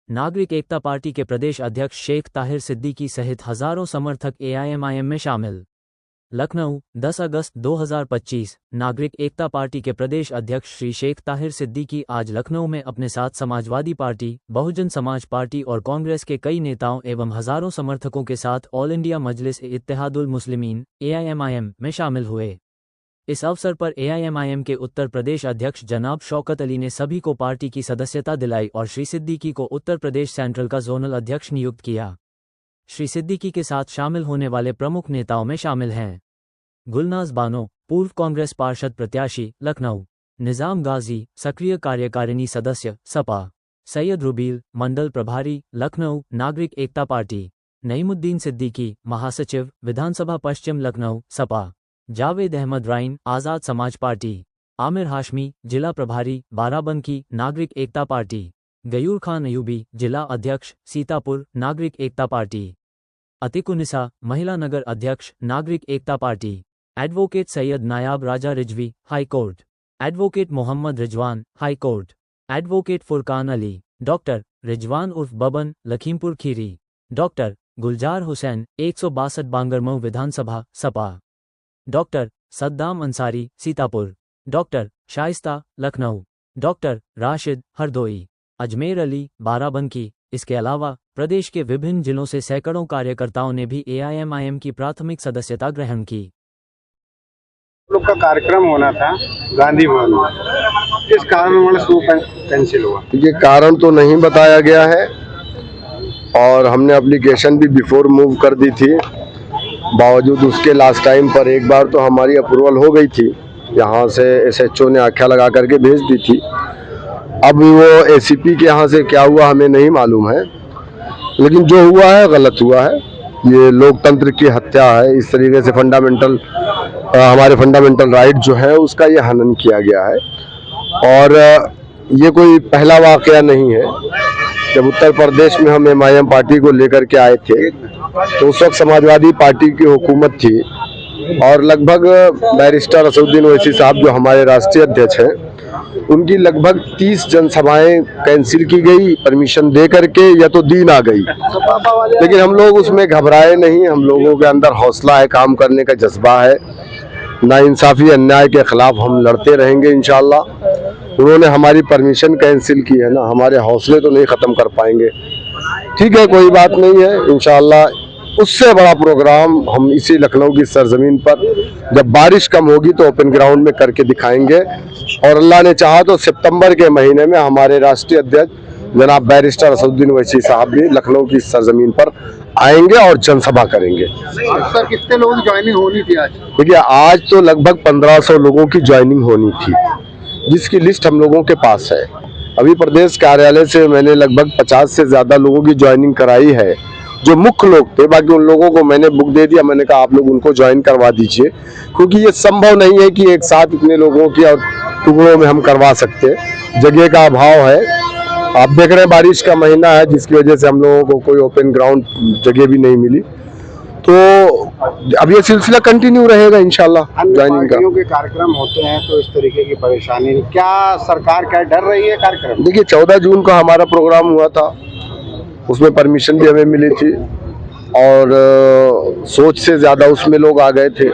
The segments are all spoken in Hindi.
नागरिक एकता पार्टी के प्रदेश अध्यक्ष शेख ताहिर सिद्दीकी सहित हजारों समर्थक एआईएमआईएम में शामिल। लखनऊ 10 अगस्त 2025। नागरिक एकता पार्टी के प्रदेश अध्यक्ष श्री शेख ताहिर सिद्दीकी आज लखनऊ में अपने साथ समाजवादी पार्टी, बहुजन समाज पार्टी और कांग्रेस के कई नेताओं एवं हजारों समर्थकों के साथ ऑल इंडिया मजलिस-ए-इत्तेहादुल मुस्लिमीन एआईएमआईएम में शामिल हुए। इस अवसर पर एआईएमआईएम के उत्तर प्रदेश अध्यक्ष जनाब शौकत अली ने सभी को पार्टी की सदस्यता दिलाई और श्री सिद्दीकी को उत्तर प्रदेश सेंट्रल का जोनल अध्यक्ष नियुक्त किया। श्री सिद्दीकी के साथ शामिल होने वाले प्रमुख नेताओं में शामिल हैं गुलनाज बानो, पूर्व कांग्रेस पार्षद प्रत्याशी लखनऊ, निजाम गाजी, सक्रिय कार्यकारिणी सदस्य सपा, सैयद रुबील, मंडल प्रभारी लखनऊ नागरिक एकता पार्टी, नईमुद्दीन सिद्दीकी, महासचिव विधानसभा पश्चिम लखनऊ सपा, जावेद अहमद राइन, आज़ाद समाज पार्टी, आमिर हाशमी, जिला प्रभारी बाराबंकी नागरिक एकता पार्टी, गयूर खान अयूबी, जिला अध्यक्ष सीतापुर नागरिक एकता पार्टी, अतिकुनिसा, महिला नगर अध्यक्ष Nagrik Ekta party, advocate Syed Nayab Raja Rizvi, high court, advocate Mohammad Rizwan, high court, advocate Furqan Ali, doctor Rizwan उर्फ बबन, लखीमपुर खीरी, डॉक्टर गुलजार हुसैन, 162 बांगरमऊ विधानसभा Sapa, doctor Saddam Ansari, Sitapur, doctor Shaista, Lucknow, doctor Rashid, Hardoi, Ajmer Ali, Barabanki. इसके अलावा प्रदेश के विभिन्न जिलों से सैकड़ों कार्यकर्ताओं ने भी एआईएमआईएम की प्राथमिक सदस्यता ग्रहण की। लोग का कार्यक्रम होना था गांधी भवन में, किस कारण शो कैंसिल हुआ? ये कारण तो नहीं बताया गया है और हमने एप्लीकेशन भी बिफोर मूव कर दी थी। बावजूद उसके लास्ट टाइम पर एक बार तो हमारी अप्रूवल हो गई थी, यहाँ से एसएचओ ने आख्या लगा करके भेज दी थी। अब वो एसीपी के यहाँ से क्या हुआ हमें नहीं मालूम है, लेकिन जो हुआ है गलत हुआ है। ये लोकतंत्र की हत्या है। इस तरीके से हमारे फंडामेंटल राइट जो है उसका ये हनन किया गया है और ये कोई पहला वाकया नहीं है। जब उत्तर प्रदेश में हम एमआईएम पार्टी को लेकर के आए थे तो उस वक्त समाजवादी पार्टी की हुकूमत थी और लगभग बैरिस्टर असदुद्दीन ओवैसी साहब जो हमारे राष्ट्रीय अध्यक्ष हैं, उनकी लगभग 30 जनसभाएं कैंसिल की गई परमिशन दे करके, या तो दी ना गई। लेकिन हम लोग उसमें घबराए नहीं। हम लोगों के अंदर हौसला है, काम करने का जज्बा है। नाइंसाफी अन्याय के खिलाफ हम लड़ते रहेंगे इंशाल्लाह। उन्होंने हमारी परमिशन कैंसिल की है ना, हमारे हौसले तो नहीं ख़त्म कर पाएंगे। ठीक है, कोई बात नहीं है। इंशाल्लाह उससे बड़ा प्रोग्राम हम इसी लखनऊ की सरजमीन पर जब बारिश कम होगी तो ओपन ग्राउंड में करके दिखाएंगे और अल्लाह ने चाहा तो सितंबर के महीने में हमारे राष्ट्रीय अध्यक्ष जनाब बैरिस्टर असदुद्दीन ओवैसी साहब भी लखनऊ की सरजमीन पर आएंगे और जनसभा करेंगे। सर, कितने लोगों की ज्वाइनिंग होनी थी आज? देखिए, आज तो लगभग 1500 लोगों की ज्वाइनिंग होनी थी, जिसकी लिस्ट हम लोगों के पास है। अभी प्रदेश कार्यालय से मैंने लगभग 50 से ज़्यादा लोगों की ज्वाइनिंग कराई है जो मुख्य लोग थे। बाकी उन लोगों को मैंने बुक दे दिया। मैंने कहा आप लोग उनको ज्वाइन करवा दीजिए, क्योंकि ये संभव नहीं है कि एक साथ इतने लोगों की और टुकड़ों में हम करवा सकते। जगह का अभाव है। आप देख रहे हैं बारिश का महीना है, जिसकी वजह से हम लोगों को कोई ओपन ग्राउंड जगह भी नहीं मिली। तो अब ये सिलसिला कंटिन्यू रहेगा इंशाल्लाह। ज्वाइनिंग के कार्यक्रम होते हैं तो इस तरीके की परेशानी, क्या सरकार क्या डर रही है कार्यक्रम? देखिए, 14 जून को हमारा प्रोग्राम हुआ था, उसमें परमिशन भी हमें मिली थी और सोच से ज़्यादा उसमें लोग आ गए थे।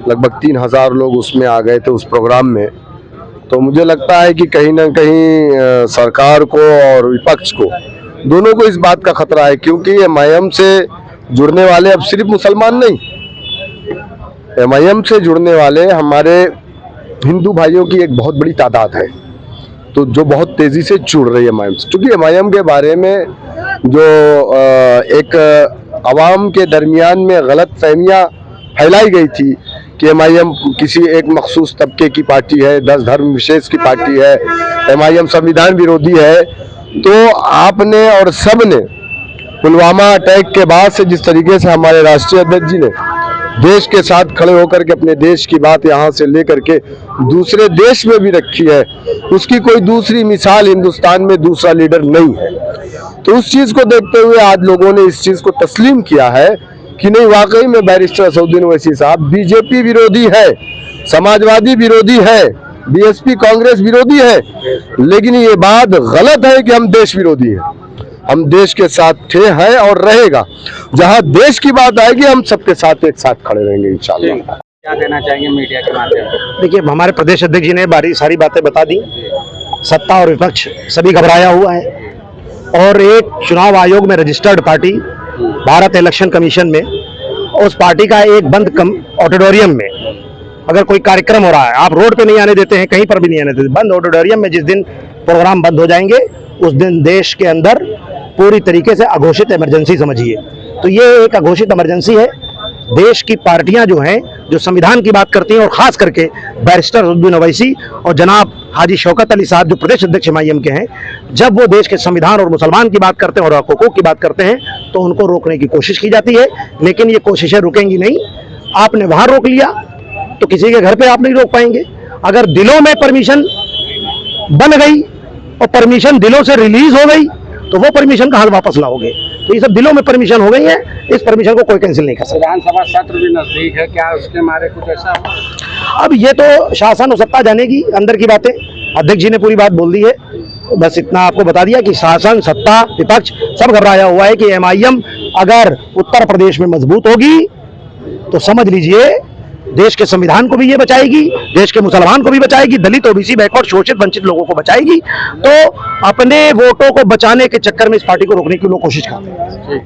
लगभग 3000 लोग उसमें आ गए थे उस प्रोग्राम में। तो मुझे लगता है कि कहीं ना कहीं सरकार को और विपक्ष को, दोनों को इस बात का खतरा है, क्योंकि एमआईएम से जुड़ने वाले अब सिर्फ मुसलमान नहीं, एमआईएम से जुड़ने वाले हमारे हिंदू भाइयों की एक बहुत बड़ी तादाद है, तो जो बहुत तेज़ी से जुड़ रही है एमआईएम से। क्योंकि एमआईएम के बारे में जो एक आवाम के दरमियान में गलत फहमियाँ फैलाई गई थी कि एमआईएम किसी एक मखसूस तबके की पार्टी है, 10 धर्म विशेष की पार्टी है, एमआईएम संविधान विरोधी है। तो आपने और सब ने पुलवामा अटैक के बाद से जिस तरीके से हमारे राष्ट्रीय अध्यक्ष जी ने देश के साथ खड़े होकर के अपने देश की बात यहाँ से लेकर के दूसरे देश में भी रखी है, उसकी कोई दूसरी मिसाल हिंदुस्तान में दूसरा लीडर नहीं है। तो उस चीज को देखते हुए आज लोगों ने इस चीज को तस्लीम किया है कि नहीं, वाकई में बैरिस्टर असदुद्दीन ओवैसी साहब बीजेपी विरोधी है, समाजवादी विरोधी है, बीएसपी कांग्रेस विरोधी है, लेकिन ये बात गलत है कि हम देश विरोधी हैं। हम देश के साथ थे, हैं और रहेगा। जहां देश की बात आएगी हम सबके साथ एक साथ खड़े रहेंगे इंशाल्लाह। क्या कहना चाहेंगे मीडिया के माध्यम से? देखिए, हमारे प्रदेश अध्यक्ष जी ने सारी बातें बता दी। सत्ता और विपक्ष सभी घबराया हुआ है और एक चुनाव आयोग में registered party Bharat election commission में, उस पार्टी का एक बंद ऑडिटोरियम में अगर कोई कार्यक्रम हो रहा है, आप रोड पे नहीं आने देते हैं, कहीं पर भी नहीं आने देते, बंद ऑडिटोरियम में जिस दिन प्रोग्राम बंद हो जाएंगे उस दिन देश के अंदर पूरी तरीके से अघोषित इमरजेंसी समझिए। तो ये एक अघोषित इमरजेंसी है। देश की पार्टियां जो हैं, जो संविधान की बात करती हैं, और खास करके बैरिस्टर असदुद्दीन ओवैसी और जनाब हाजी शौकत अली साहब जो प्रदेश अध्यक्ष MIM के हैं, जब वो देश के संविधान और मुसलमान की बात करते हैं और हकूक़ की बात करते हैं तो उनको रोकने की कोशिश की जाती है, लेकिन ये कोशिशें रुकेंगी नहीं। आपने वहां रोक लिया तो किसी के घर पे आप नहीं रोक पाएंगे। अगर दिलों में परमिशन बन गई और परमिशन दिलों से रिलीज हो गई तो वो परमिशन कहाँ वापस लाओगे? तो ये सब दिलों में परमिशन हो गई है, इस परमिशन को कोई कैंसिल नहीं कर सकता। विधानसभा सत्र भी नजदीक है, क्या उसके मारे कुछ ऐसा हो? अब ये तो शासन और सत्ता जानेगी, अंदर की बातें अध्यक्ष जी ने पूरी बात बोल दी है। बस इतना आपको बता दिया कि शासन, सत्ता, विपक्ष सब घबराया हुआ है कि MIM अगर उत्तर प्रदेश में मजबूत होगी तो समझ लीजिए देश के संविधान को भी ये बचाएगी, देश के मुसलमान को भी बचाएगी, दलित, OBC, बैकवर्ड, शोषित, वंचित लोगों को बचाएगी। तो अपने वोटों को बचाने के चक्कर में इस पार्टी को रोकने की लोग कोशिश करते हैं।